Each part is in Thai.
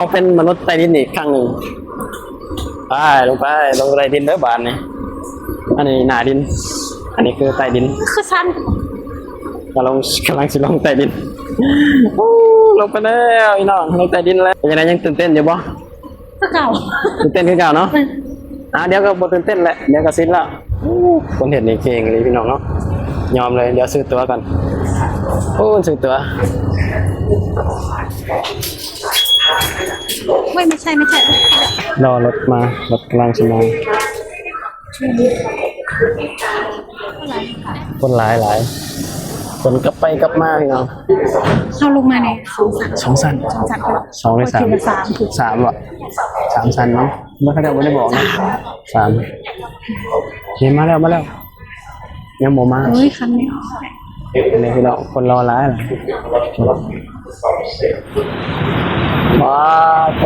เขาเป็นมนุษย์ใต้ดินอีกครั้งหนึ่งไปลงใต้ดินเด้อบานนี่อันนี้หน้าดินอันนี้คือใต้ดินคือสั้นกำลังสิลงใต้ดินลงไปแล้วอีน้องลงใต้ดินแล้วยังไงยังตื่นเต้นอยู่บ่เก่าตื่นเต้นคือเก่าเนาะเดี๋ยวก็บ่ตื่นเต้นแหละเดี๋ยวก็สิ้นแล้วคนเห็นนี่เก่งเลยพี่น้องเนาะยอมเลยเดี๋ยวซื้อตัวก่อนซื้อตัวไม่ใช่รอรถมารถกำลังจะมาคนหลายคนกลับไปกลับมาพี่น้องเข้าลงมาในสองสัน2ใน3 3ว่ะ3สันเนาะมันเขาจะไม่ได้บอกนะ3เห็นมาแล้วยังบ่มาคันไม่ออกนี่พี่น้องคนรอหลายว้าวโต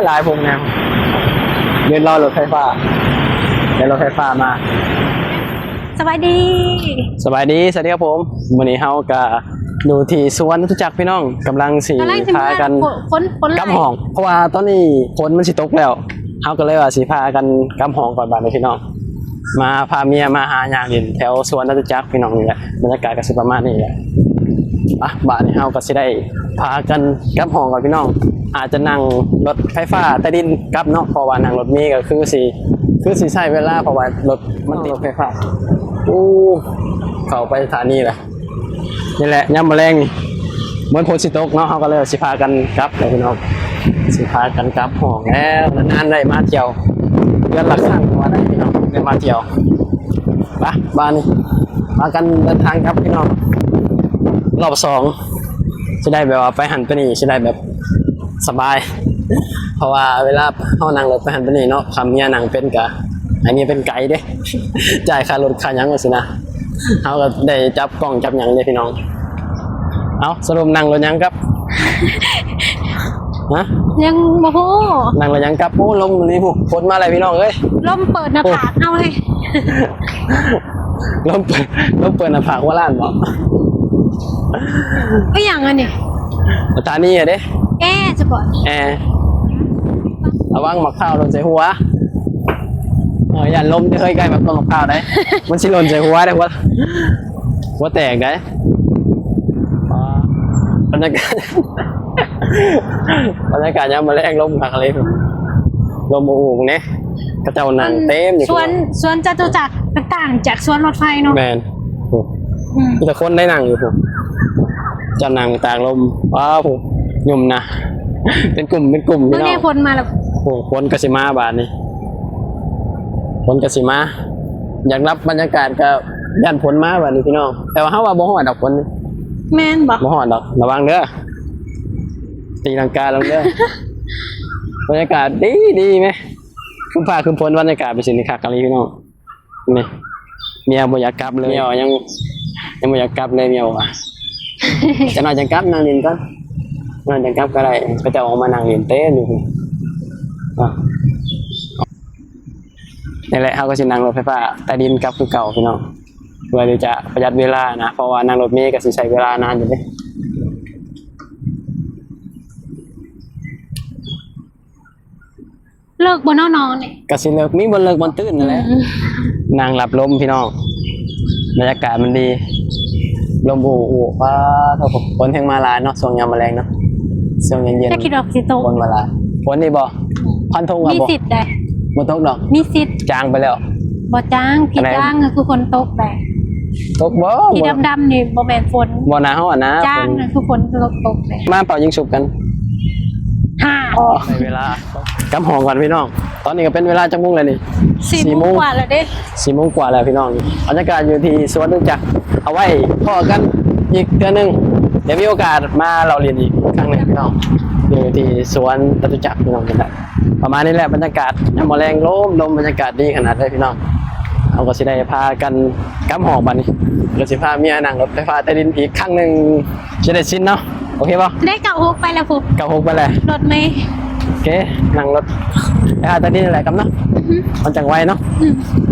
หลายผมแนวเดินรอรถไฟฟ้ามาสบายดีสวัสดีครับผมวันนี้เฮาก็ดูที่สวนทุจักรพี่น้องกำลังสิพากันกำห้องเพราะว่าตอนนี้ฝนมันสิตกแล้วเฮาก็เลยว่าสิพากันกำห้องก่อนบ้านพี่น้องมาพาเมียมาหาอย่างดินแถวสวนทุจักรพี่น้องนี่แหละบรรยากาศก็สิประมาณนี้แหละบ้านนี้เฮาก็สิได้พากันกำห้องก่อนพี่น้องอาจจะนั่งรถไฟฟ้าใต้ดินกลับเนาะเพราะว่านั่งรถเมล์ก็คือสิใช้เวลาเพราะว่ารถมันติดไฟฟ้าเข้าไปสถานีแหละนี่แหละย่ำมะแรงเหมือนฝนสิตกเนาะเขาก็เลยสิพากันกลับเลยพี่น้องสิพากันกลับห้องแล้วนานได้มาเที่ยวเดือนละครั้งว่าได้พี่น้องได้มาเที่ยวไปบ้านนี้มากันเดินทางครับพี่น้องรอบ2จะได้แบบว่าไปหันไปนี่จะได้แบบสบายเพราะว่าเวลาเขานั่งรถไปหันไปนี่เนาะคำนี้นั่งเป็นกะอันนี้เป็นไกด์เด้จ่ายค่ารถค่ายังมาสินะเขาก็ได้จับกล้องจับยังเลยพี่น้องเอาสรุปนั่งรถยังครับยังโมโหนั่งรถยังครับลมนี่ผู้ฝนมาอะไรพี่น้องเอ้ยลมเปิดหน้าผากเอาเลยลมเปิดหน้าผากว่าล้านบอกก็อย่างอันนี้สถานีอะเด้จะบอกระวังหมักข้าวลนใส่หัวอย่าล้มจะเคยใกล้แบบต้นมะพร้าวได้มันชิลนใส่หัวได้หัวแตกได้บรรยากาศยามมาแรงลมผักอะไรลมอู่เนี่ยกระเจ้าหนังเต็มอยู่สวนจตุจักรต่างจากสวนรถไฟเนาะแมนมีแต่คนได้นั่งอยู่จะนั่งตากลมว้าวยุ่มนะเป็นกลุ่มพี่น้องคนมาแล้วคนกสิมาบาทนี่ฝนกสิมาอยากรับบรรยากาศกับย่านฝนมาแบบนี้พี่น้องแต่ว่าเขาว่าบ่ฮอดดอกฝนแม่นบ่ฮอดดอกระวังเด้อตีลังกาลงเด้อบรรยากาศดีไหมคุ้มฟ้าคุ้มฝนบรรยากาศเป็นสิ่งที่คักกันเลยพี่น้องนี่เมียบ่อยากกลับเลยเมียยังบ่อยากกลับเลยเมียว่ะจะนอนจังกลับนั่งเรียนก่อนนอนจังกลับก็ได้ก็จะออกมานั่งเรียนเต้นอยู่นี่แหละเขาก็จะนั่งรถไฟฟ้าใต้ดินกลับคือเก่าพี่น้องเพื่อที่จะประหยัดเวลานะเพราะว่านั่งรถเมล์ก็สิใช้เวลานานอยู่เลยเลิกบนนอนเนี่ยก็สิเลิกมีบนเลิกบนตื่นนั่นแหละนั่งหลับลมพี่น้องบรรยากาศมันดีลมอู่ว่าถ้าฝนแห้งมาลายเนาะช่วงยามแมลงเนาะช่วงเย็นๆจะคิดดอกสิโตฝนมาลายฝนนี่บ่พันธงมีสิทธิ์ได้บ่ตกดอกมีสิทธิ์จางไปแล้วบ่จางที่จางคือคนตกไปตกบ่ที่ดำๆนี่บ่แม่นฝนบ่หนาวนะจางคือคนตกไปมาเป่ายิงฉุบกันในเวลากำห้องก่อนพี่น้องตอนนี้ก็เป็นเวลาจังมุ่งเลยนี่4 โมงกว่าแล้วเด้4 โมงกว่าแล้วพี่น้องบรรยากาศอยู่ที่สวนจตุจักรเอาไว้พ่อกันอีกเดือนนึงเดี๋ยวมีโอกาสมาเราเรียนอีกครั้งนึงพี่น้องอยู่ที่สวนจตุจักรพี่น้องกันได้ประมาณนี้แหละบรรยากาศยามแรงลมบรรยากาศดีขนาดเลยพี่น้องเอาก็สิได้พากันกำห้องบัดนี้เราสิพาเมียนั่งรถไฟฟ้าใต้ดินอีกครั้งนึงจะได้ชินเนาะโอเคป่ะได้96ไปแล้วปุ๊บ96ไปเลยรถเมล์โอเคนั่งรถไปหาใต้ดินอะไรกันเนาะมันจังไวเนาะ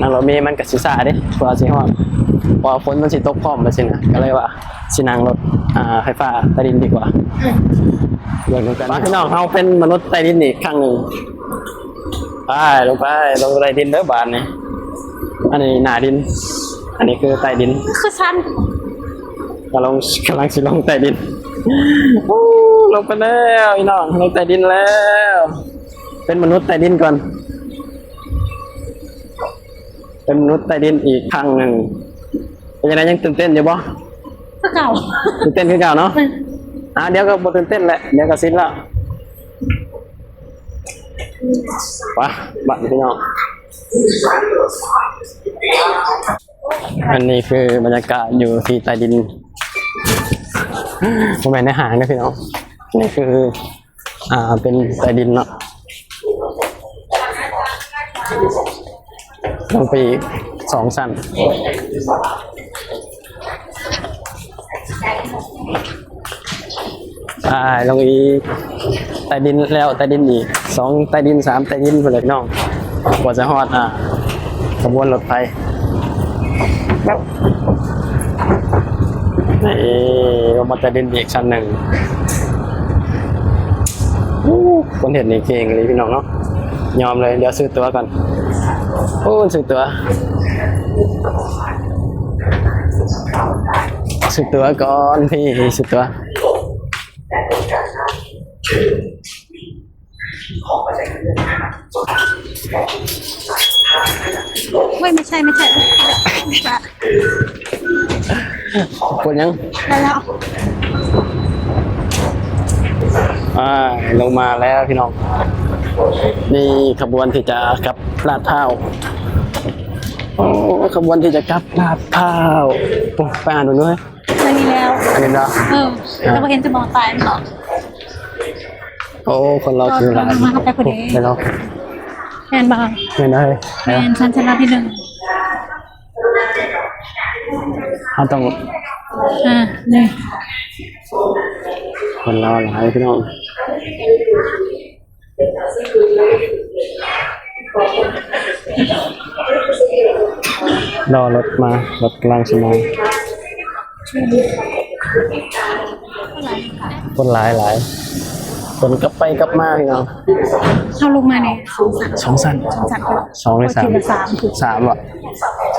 นั่งรถเมล์มันก็สิซ่าดิกว่าสิฮอด พอฝนมันสิตกพร้อมมาสินะก็เลยว่าสินั่งรถไฟฟ้าใต้ดินดีกว่าเรื่องกันพี่น้องเขาเป็นมนุษย์ใต้ดินอีกครั้งหนึ่งไปลงใต้ดินเด้อบานนี่อันนี้หน้าดิน อันนี้คือใต้ดิน คือฉัน กำลังสิลงใต้ดินลงไปแล้วพี่น้องลงใต้ดินแล้ว เป็นมนุษย์ใต้ดินก่อนเป็นมนุษย์ใต้ดินอีกครั้งหนึ่งเป็นยังไงยังตื่นเต้นอยู่บ่ คือเก่า ตื่นเต้นคือเก่าเนาะเดี๋ยวก็บ่ตื่นเต้นแหละเดี๋ยวก็สิ้นแล้วไปบัดพี่น้องอันนี้คือบรรยากาศอยู่ที่ใต้ดินผมไม่ได้หางนะพี่น้องนี่คือเป็นใต้ดินเนาะลงไปอีก2 ชั้นลงอีกใต้ดินแล้วใต้ดินอีก2ใต้ดิน3ใต้ดินไปเลยน้องกว่าจะฮอดขบวนรถไฟนี่ลงมาใต้ดินอีกชั้นหนึ่งคนเห็นนี่เก่งเลยพี่น้องเนาะยอมเลยเดี๋ยวซื้อตั๋วก่อนซื้อตั๋วก่อนพี่ซื้อตั๋วไม่ใช่พูดยัง ได้แล้ว ลงมาแล้วพี่น้องนี่ขบวนที่จะกลับลาดพร้าวขบวนที่จะกลับลาดพร้าวไปอ่านดูด้วย อันนี้แล้ว อันนี้เนาะ แล้วก็เห็นจะมองตายมันหรอ คนรอคิวหลาย มาเข้าไปคนนี้ ไปเนาะ แมนบาง ไม่ได้ แมนชั้นชนะที่ 1เขาต้อง นี่ คนรอหลายพี่น้องรอรถมารถกลางชั่วโมงคนหลายคนกลับไปกลับมาพี่น้อง เข้าลงมาใน2 ชั้น2หรือ3 3อ่ะ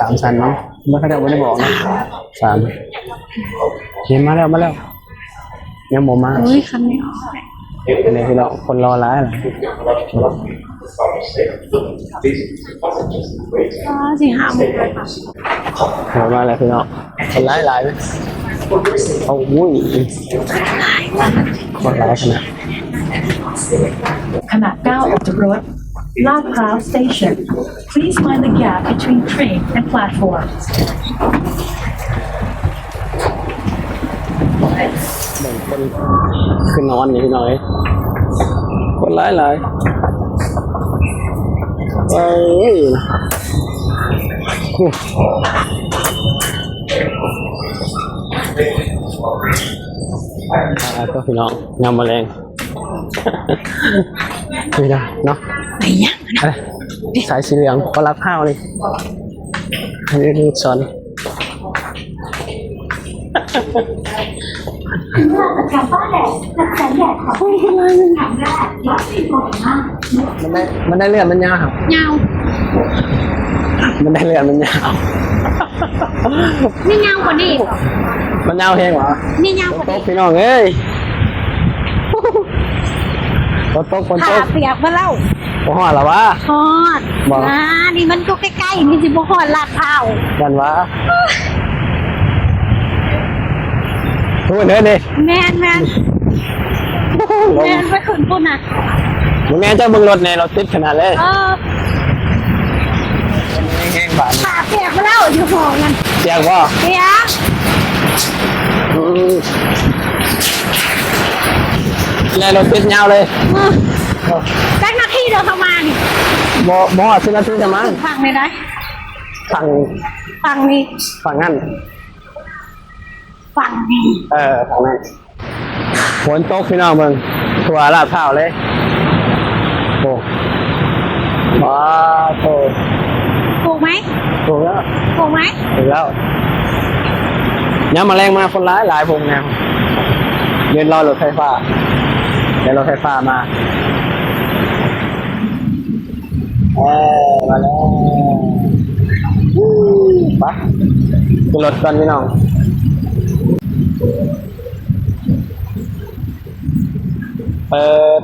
3 ชั้นเนาะไม่เขาจะไม่ได้บอกนะ3เห็นมาแล้วยังบ่มา คำนี้ นี่พี่น้องคนรอร้ายเหรอ สิหาหมดเลย รอมาแล้วพี่น้องคนร้ายไหมคนร้ายขนาด ขณะก้าวออกจากรถ Lad Pral Station. Please mind the gap between train and platform. คนคือนอนนี่พี่น้อยคนร้ายก็พี่น้องยำแมลงพี่น้องเนาะไปยังอะไรสายสีเหลืองก็รักข้าวเลยอันนี้ลูกศรการป้าแดดและแสงแดดของผู้คนละครั้งแรกวัคซีนโควิดมากมันได้เลือดมันยาวครับ ยาว มันได้เลือดมันยาว นี่ยาวกว่านี้ มันยาวเฮงเหรอ นี่ยาวกว่า ต นี้ กพี่น้องเอ้ยฝนตก ขาเปียกมาแล้ว บ่ฮอดหรอวะ ฮอดนี่มันก็ใกล้ๆนี่สิบ่ฮอดลาดพร้าว ยันวะพูดเด้อดิ แมนไปขึ้นพุ่นน่ะ มึงแม่เจ้ามึงรถในรถติดขนาดเลยแห้งบาด ขาเปียกมาแล้วอยู่ห้องนั่น เจียงบ่ เปียก แล้วรถติดยาวเลย จักนาทีเดินเข้ามานี่ บ่ฮอด10 นาทีจะมา ฟังเลยได้ ฝั่ง ฟังนี่ ฝั่งนั่น ฟังนี่ ฝั่งนั้นฝนตกพี่น้องเบิ่งทั่วลาดพร้าวเลยโอ้ว้าวโต ถูกไหม ถูกแล้ว ถูกไหม ถูกแล้ว ย้ำมาแรงมาคนร้ายหลายพงแนวยืนรอรถไฟฟ้าเดี๋ยวรถไฟฟ้ามามาแล้วไปขึ้นรถก่อนพี่น้องเปิด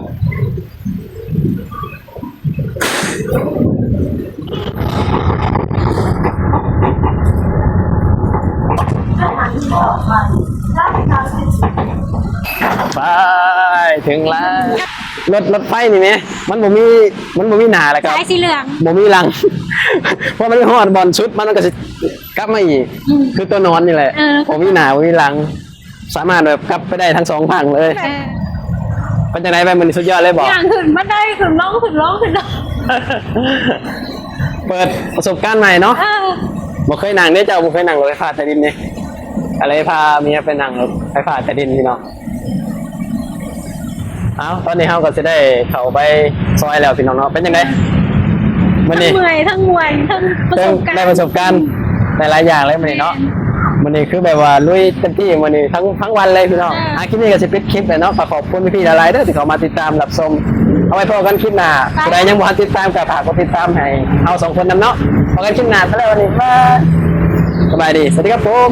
ไปถึงแล้วรถไฟนี่ไหมมันบ่มีหนาแล้วครับ สายสีเหลือง บ่มีรัง เพราะมันไม่ฮอดบอลชุดมันก็จะกลับมาอีกคือตัวนอนนี่แหละบ่มีหนาบ่มีรัง สามารถแบบกลับไปได้ทั้งสองฝั่งเลยเป็นจังไดไปมันสุดยอดเลยบอก อย่างขึ้นมาได้ขึ้นร้อง เปิดประสบการณ์ใหม่เนาะบ่เคยนั่งเนี่ยเจ้าบ่เคยนั่งรถไฟฟ้าใต้ดินนี่อะไรพาเมียไปนั่งรถไฟฟ้าใต้ดินพี่น้องเอาตอนนี้เราก็จะได้เข้าไปซอยแล้วพี่น้องเนาะเป็นยังไงวันนี้ ทั้งเมื่อยทั้งมวนทั้งประสบการณ์ ได้ประสบการณ์หลายอย่างเลยวันนี้เนาะวันนี้คือแบบว่าลุยเต็มที่วันนี้ทั้งวันเลยพี่น้องคลิปนี้ก็จะปิดคลิปเลยเนาะขอบคุณพี่ๆหลายๆเด้อที่เขามาติดตามรับชมเอาไว้พอกันคลิปหน้าใครยังบ่ติดตามก็ฝากกดติดตามให้เอา2 คนนำเนาะพอกันคลิปหน้าไปแล้ววันนี้บ๊ายบายสบายดีสวัสดีครับผม